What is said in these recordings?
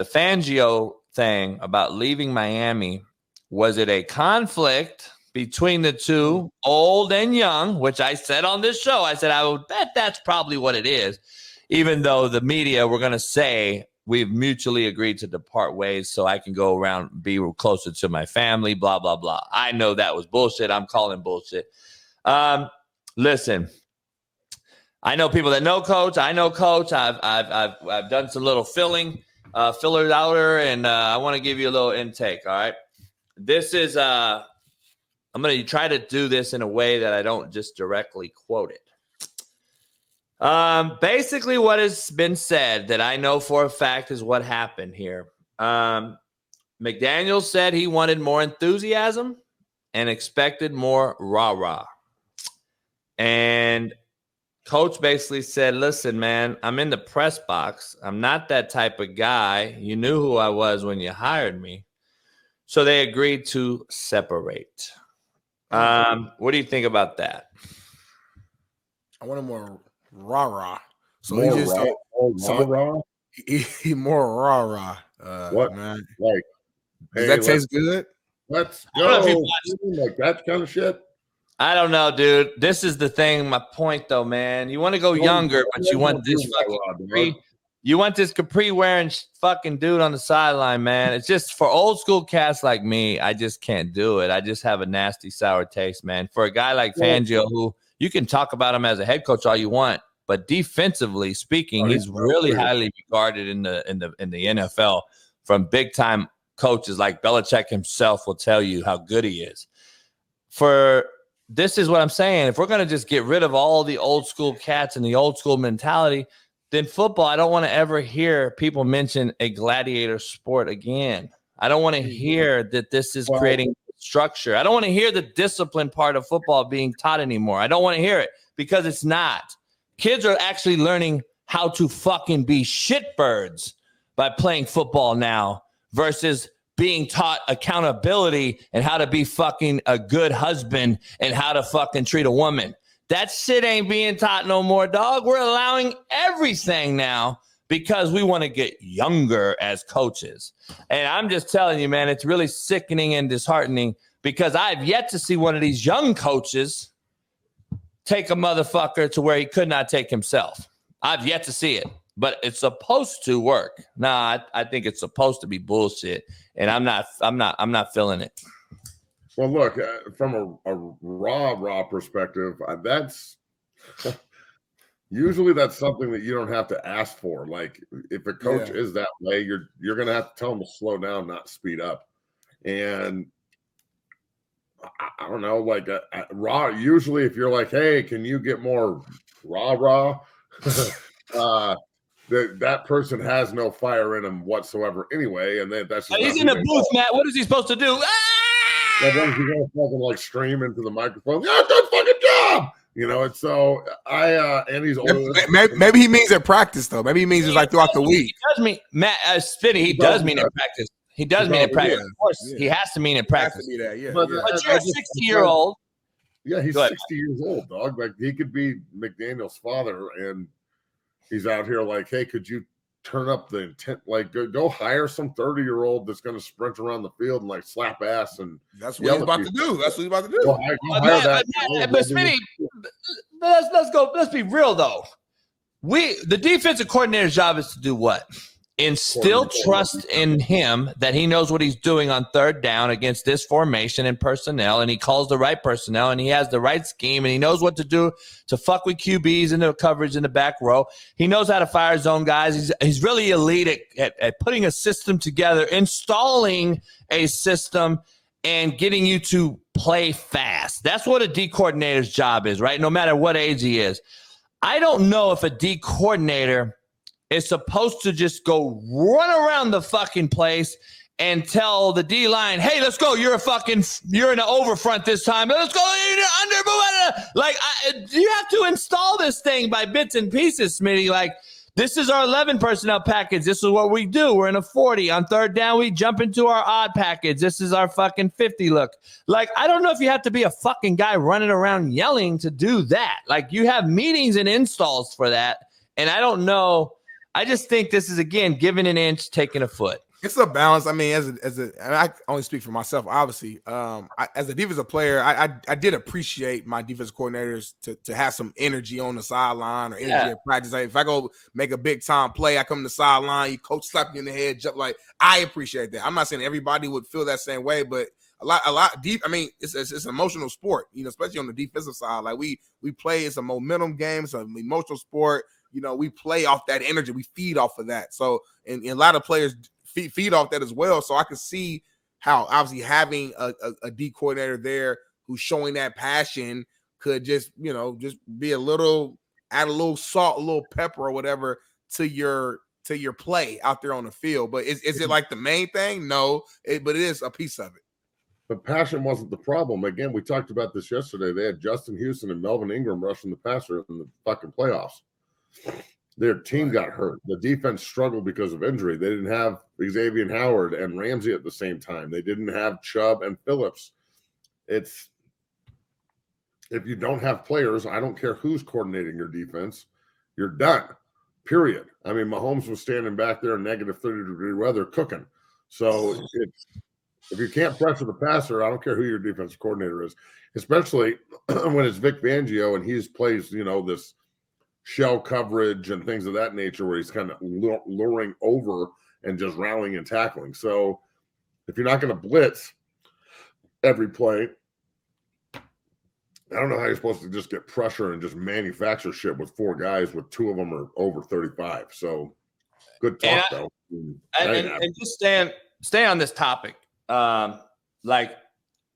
the Fangio thing about leaving Miami, was it a conflict between the two, old and young, which I said on this show, I said I would bet that's probably what it is, even though the media were going to say we've mutually agreed to depart ways so I can go around and be closer to my family, blah, blah, blah. I know that was bullshit. I'm calling bullshit. Listen, I know people that know Coach. I know Coach. I've done some little fillers outer, and I want to give you a little intake, all right? This is I'm going to try to do this in a way that I don't just directly quote it. Basically, what has been said that I know for a fact is what happened here. McDaniel said he wanted more enthusiasm and expected more rah-rah. And Coach basically said, listen, man, I'm in the press box. I'm not that type of guy. You knew who I was when you hired me. So they agreed to separate. What do you think about that? I want him more rah-rah. So more he just rah-rah? He more rah-rah. What, man? Like, does that taste good? Let's go. Like that kind of shit. I don't know, dude. This is the thing. My point, though, man. You want to go younger, but you want this fucking you want this capri wearing fucking dude on the sideline, man. It's just for old school cats like me. I just can't do it. I just have a nasty sour taste, man. For a guy like Fangio, who you can talk about him as a head coach all you want, but defensively speaking, he's really highly regarded in the NFL from big time coaches like Belichick himself will tell you how good he is. This is what I'm saying. If we're going to just get rid of all the old school cats and the old school mentality, then football, I don't want to ever hear people mention a gladiator sport again. I don't want to hear that this is creating structure. I don't want to hear the discipline part of football being taught anymore. I don't want to hear it because it's not. Kids are actually learning how to fucking be shitbirds by playing football now versus being taught accountability and how to be fucking a good husband and how to fucking treat a woman. That shit ain't being taught no more, dog. We're allowing everything now because we want to get younger as coaches. And I'm just telling you, man, it's really sickening and disheartening because I've yet to see one of these young coaches take a motherfucker to where he could not take himself. I've yet to see it, but it's supposed to work. Nah, I think it's supposed to be bullshit, and I'm not feeling it. Well, look, from a rah-rah perspective, that's usually that's something that you don't have to ask for. Like, if a coach is that way, you're going to have to tell him to slow down, not speed up. And I don't know, like raw. Usually, if you're like, hey, can you get more rah-rah? That person has no fire in him whatsoever anyway. And that's just he's in a booth, Matt. What is he supposed to do? Then he's gonna fucking like scream into the microphone. Yeah, good fucking job. You know, and so and he's older. Maybe he means at practice though. Maybe he means it's like throughout the week. He does mean Matt Smitty. He does mean in practice. He does mean in practice. Of course, he has to mean in practice. But you're a 60-year-old. Yeah, he's 60 years old, dog. Like he could be McDaniel's father, and he's out here like, hey, could you turn up the intent? Like, go hire some 30-year-old that's going to sprint around the field and like slap ass, and that's what he's about to do. That's what he's about to do. But Smitty, let's be real though. The defensive coordinator's job is to do what? Instill trust in him that he knows what he's doing on third down against this formation and personnel, and he calls the right personnel, and he has the right scheme, and he knows what to do to fuck with QBs in the coverage in the back row. He knows how to fire zone guys. He's really elite at putting a system together, installing a system, and getting you to play fast. That's what a D coordinator's job is, right? No matter what age he is. I don't know if a D coordinator is supposed to just go run around the fucking place and tell the D line, hey, let's go. You're in the overfront this time. Let's go under. Like, you have to install this thing by bits and pieces, Smitty. Like, this is our 11 personnel package. This is what we do. We're in a 40. On third down, we jump into our odd package. This is our fucking 50 look. Like, I don't know if you have to be a fucking guy running around yelling to do that. Like, you have meetings and installs for that. And I don't know. I just think this is, again, giving an inch, taking a foot. It's a balance. I mean, and I only speak for myself, obviously. As a defensive player, I did appreciate my defensive coordinators to have some energy on the sideline or energy at practice. Like, if I go make a big time play, I come to the sideline, you coach slap you in the head, jump. Like, I appreciate that. I'm not saying everybody would feel that same way, but a lot deep. I mean, it's an emotional sport, especially on the defensive side. Like we play, it's a momentum game, it's an emotional sport. We play off that energy, we feed off of that. So, and a lot of players feed off that as well. So I can see how obviously having a D coordinator there who's showing that passion could just be add a little salt, a little pepper or whatever to your play out there on the field. But is it like the main thing? No, but it is a piece of it. But passion wasn't the problem. Again, we talked about this yesterday. They had Justin Houston and Melvin Ingram rushing the passer in the fucking playoffs. Their team got hurt. The defense struggled because of injury. They didn't have Xavier Howard and Ramsey at the same time. They didn't have Chubb and Phillips. If you don't have players, I don't care who's coordinating your defense, you're done, period. I mean, Mahomes was standing back there in negative 30-degree weather cooking. So if you can't pressure the passer, I don't care who your defensive coordinator is, especially when it's Vic Fangio and he plays, this shell coverage and things of that nature where he's kind of luring over and just rallying and tackling. So if you're not going to blitz every play, I don't know how you're supposed to just get pressure and just manufacture shit with four guys with two of them are over 35. So good talk, though. And just stay on this topic. Like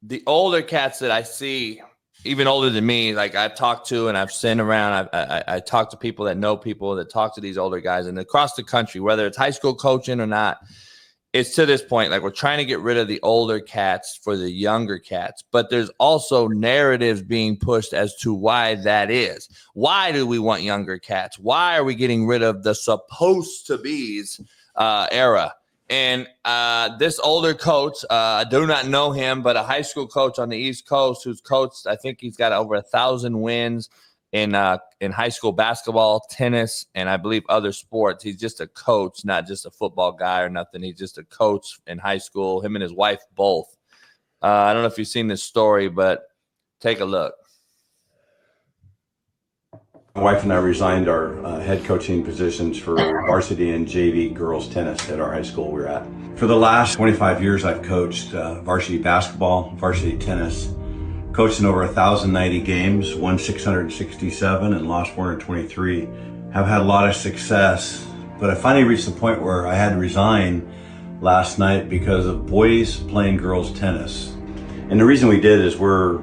the older cats that I see, even older than me, like I've talked to and I've sent around, I talked to people that know people that talk to these older guys, and across the country, whether it's high school coaching or not, it's to this point, like we're trying to get rid of the older cats for the younger cats, but there's also narratives being pushed as to why that is. Why do we want younger cats? Why are we getting rid of the supposed to be's era? And this older coach, I do not know him, but a high school coach on the East Coast who's coached, I think he's got over 1,000 wins in high school basketball, tennis, and I believe other sports. He's just a coach, not just a football guy or nothing. He's just a coach in high school, him and his wife both. I don't know if you've seen this story, but take a look. My wife and I resigned our head coaching positions for varsity and JV girls tennis at our high school we're at. For the last 25 years, I've coached varsity basketball, varsity tennis, coached in over 1,090 games, won 667 and lost 423. Have had a lot of success, but I finally reached the point where I had to resign last night because of boys playing girls tennis. And the reason we did is we're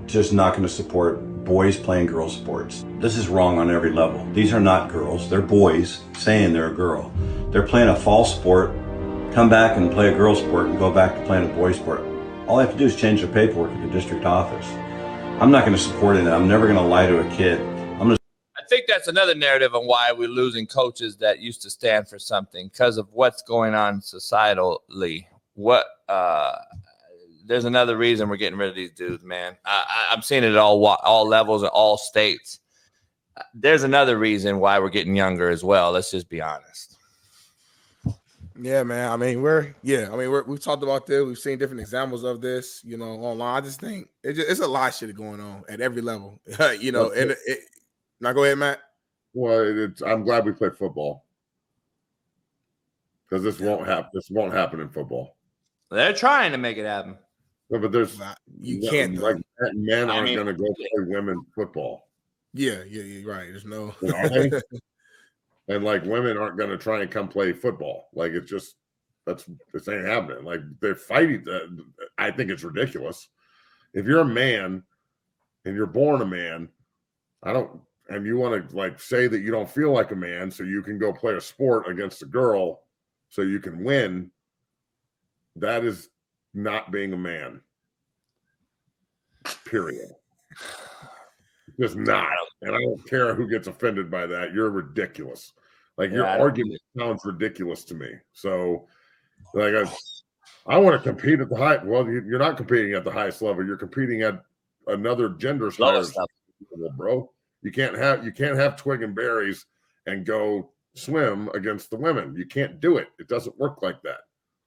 just not going to support boys playing girls sports. This is wrong on every level. These are not girls, they're boys saying they're a girl. They're playing a false sport, come back and play a girl sport and go back to playing a boy sport. All I have to do is change the paperwork at the district office. I'm not going to support it. I'm never going to lie to a kid. I think that's another narrative on why we're losing coaches that used to stand for something because of what's going on societally. There's another reason we're getting rid of these dudes, man. I'm seeing it at all levels and all states. There's another reason why we're getting younger as well. Let's just be honest. Yeah, man. I mean, we've talked about this. We've seen different examples of this, online. I just think it's a lot of shit going on at every level, Now go ahead, Matt. Well, I'm glad we play football because this won't happen. This won't happen in football. They're trying to make it happen. No, but you can't. Like men aren't going to go play women football. Yeah, you're right. There's no. And like women aren't going to try and come play football. Like this ain't happening. Like they're fighting. I think it's ridiculous. If you're a man and you're born a man, and you want to like say that you don't feel like a man, so you can go play a sport against a girl, so you can win. That is not being a man. Period. Just not. And I don't care who gets offended by that. You're ridiculous. Like your argument sounds ridiculous to me. So like I want to compete at the high. Well, you're not competing at the highest level. You're competing at another gender's highest level, bro. You can't have twig and berries and go swim against the women. You can't do it. It doesn't work like that.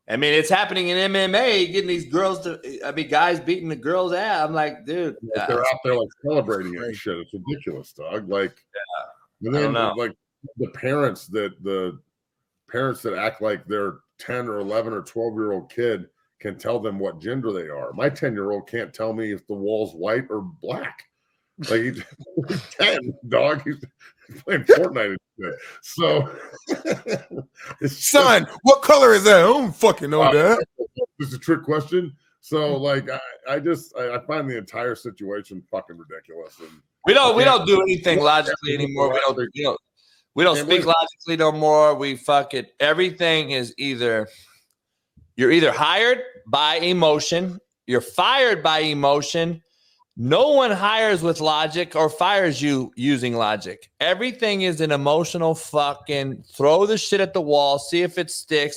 I mean, it's happening in MMA, getting these girls guys beating the girls' ass. I'm like, dude. They're out there like celebrating it and shit. It's ridiculous, dog. Like, and then like the parents that act like their 10 or 11 or 12-year-old kid can tell them what gender they are. My 10-year-old can't tell me if the wall's white or black. Like he's 10, dog. He's playing Fortnite. So, son, what color is that? I don't fucking know that. It's a trick question. So, like, I find the entire situation fucking ridiculous. And we don't do anything logically anymore. We don't speak logically no more. We fuck it. Everything is you're either hired by emotion, you're fired by emotion. No one hires with logic or fires you using logic. Everything is an emotional fucking throw the shit at the wall, see if it sticks.